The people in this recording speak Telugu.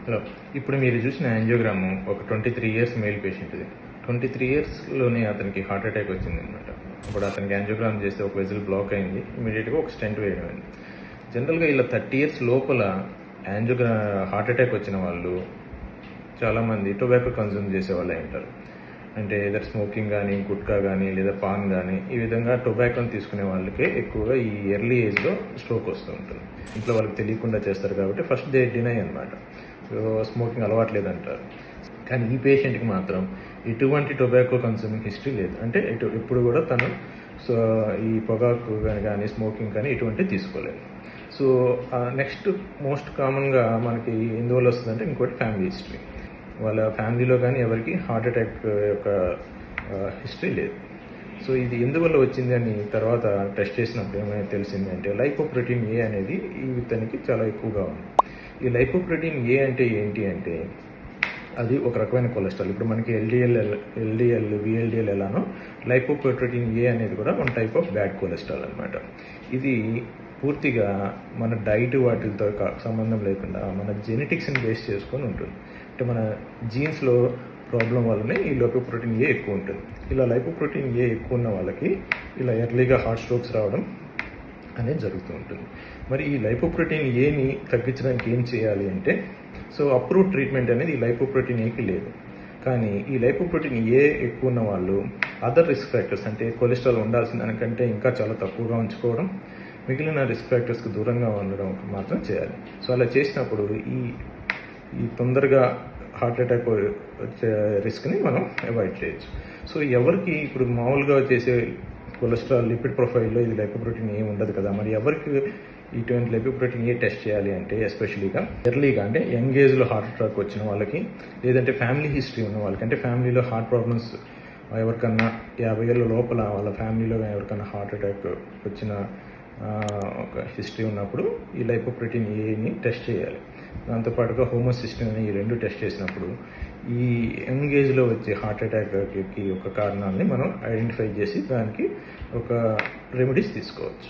హలో. ఇప్పుడు మీరు చూసిన యాంజియోగ్రాము ఒక 23 ఇయర్స్ మేల్ పేషెంట్ది. 23 ఇయర్స్లోనే అతనికి హార్ట్ అటాక్ వచ్చిందనమాట. ఇప్పుడు అతనికి యాంజియోగ్రామ్ చేస్తే ఒక వెజిల్ బ్లాక్ అయింది, ఇమీడియట్గా ఒక స్టెంట్ వేయడం అయింది. జనరల్గా ఇలా 30 ఇయర్స్ లోపల హార్ట్ అటాక్ వచ్చిన వాళ్ళు చాలామంది టొబాకో కన్జ్యూమ్ చేసే వాళ్ళే ఉంటారు. అంటే ఏదర్ స్మోకింగ్ కానీ, గుట్కా కానీ, లేదా పాన్ కానీ, ఈ విధంగా టొబాకోని తీసుకునే వాళ్ళకే ఎక్కువగా ఈ ఎర్లీ ఏజ్లో స్ట్రోక్ వస్తూ ఉంటుంది. ఇంట్లో వాళ్ళకి తెలియకుండా చేస్తారు కాబట్టి ఫస్ట్ దే డినై అనమాట, స్మోకింగ్ అలవాట్లేదంటారు. కానీ ఈ పేషెంట్కి మాత్రం ఎటువంటి టొబాకో కన్సూమింగ్ హిస్టరీ లేదు. అంటే ఎప్పుడు కూడా తను ఈ పొగాకు కానీ స్మోకింగ్ కానీ ఎటువంటి తీసుకోలేదు. సో నెక్స్ట్ మోస్ట్ కామన్గా మనకి ఎందువల్ల వస్తుందంటే ఇంకోటి ఫ్యామిలీ హిస్టరీ. వాళ్ళ ఫ్యామిలీలో కానీ ఎవరికి హార్ట్ అటాక్ యొక్క హిస్టరీ లేదు. సో ఇది ఎందువల్ల వచ్చింది అని తర్వాత టెస్ట్ చేసినప్పుడు ఏమైనా తెలిసింది అంటే లైపోప్రోటీన్ ఏ అనేది ఈ ఇతనికి చాలా ఎక్కువగా ఉంది. ఈ లైపోప్రోటీన్ ఏ అంటే ఏంటి అంటే అది ఒక రకమైన కొలెస్ట్రాల్. ఇప్పుడు మనకి ఎల్డిఎల్ విఎల్డిఎల్ ఎలానో లైపోప్రోటీన్ ఏ అనేది కూడా one type of bad cholesterol అనమాట. ఇది పూర్తిగా మన డైట్ వాటితో సంబంధం లేకుండా మన జెనెటిక్స్ని బేస్ చేసుకొని ఉంటుంది. అంటే మన జీన్స్లో ప్రాబ్లం వల్లనే ఈ లైపోప్రోటీన్ ఏ ఎక్కువ ఉంటుంది. ఇలా లైపోప్రోటీన్ ఏ ఎక్కువ ఉన్న వాళ్ళకి ఇలా ఎర్లీగా హార్ట్ స్ట్రోక్స్ రావడం అనేది జరుగుతూ ఉంటుంది. మరి ఈ లైపోప్రోటీన్ ఏని తగ్గించడానికి ఏం చేయాలి అంటే అప్రూవ్ ట్రీట్మెంట్ అనేది ఈ లైపోప్రోటీన్ ఏకి లేదు. కానీ ఈ లైపోప్రోటీన్ ఏ ఎక్కువ ఉన్న వాళ్ళు అదర్ రిస్క్ ఫ్యాక్టర్స్, అంటే కొలెస్ట్రాల్ ఉండాల్సిన దానికంటే ఇంకా చాలా తక్కువగా ఉంచుకోవడం, మిగిలిన రిస్క్ ఫ్యాక్టర్స్కి దూరంగా ఉండడం మాత్రం చేయాలి. సో అలా చేసినప్పుడు ఈ తొందరగా హార్ట్ అటాక్ వచ్చే రిస్క్ని మనం అవాయిడ్ చేయొచ్చు. సో ఎవరికి ఇప్పుడు మామూలుగా చేసే కొలెస్ట్రాల్ లిపిడ్ ప్రొఫైల్లో ఇది లైపోప్రోటీన్ ఏ ఉండదు కదా, మరి ఎవరికి ఇటువంటి లైపోప్రోటీన్ ఏ టెస్ట్ చేయాలి అంటే ఎస్పెషలీగా ఎర్లీగా, అంటే యంగ్ ఏజ్లో హార్ట్ అటాక్ వచ్చిన వాళ్ళకి, లేదంటే ఫ్యామిలీ హిస్టరీ ఉన్న వాళ్ళకి, అంటే ఫ్యామిలీలో హార్ట్ ప్రాబ్లమ్స్ ఎవరికన్నా 50 ఏళ్ళ లోపల వాళ్ళ ఫ్యామిలీలో ఎవరికన్నా హార్ట్ అటాక్ వచ్చిన ఒక హిస్టరీ ఉన్నప్పుడు ఈ లైపోప్రోటీన్ ఏని టెస్ట్ చేయాలి. దాంతోపాటుగా హోమోసిస్టిన్ అని ఈ రెండు టెస్ట్ చేసినప్పుడు ఈ యంగ్ ఏజ్లో వచ్చే హార్ట్ అటాక్కి ఒక కారణాలని మనం ఐడెంటిఫై చేసి దానికి ఒక రెమెడీస్ తీసుకోవచ్చు.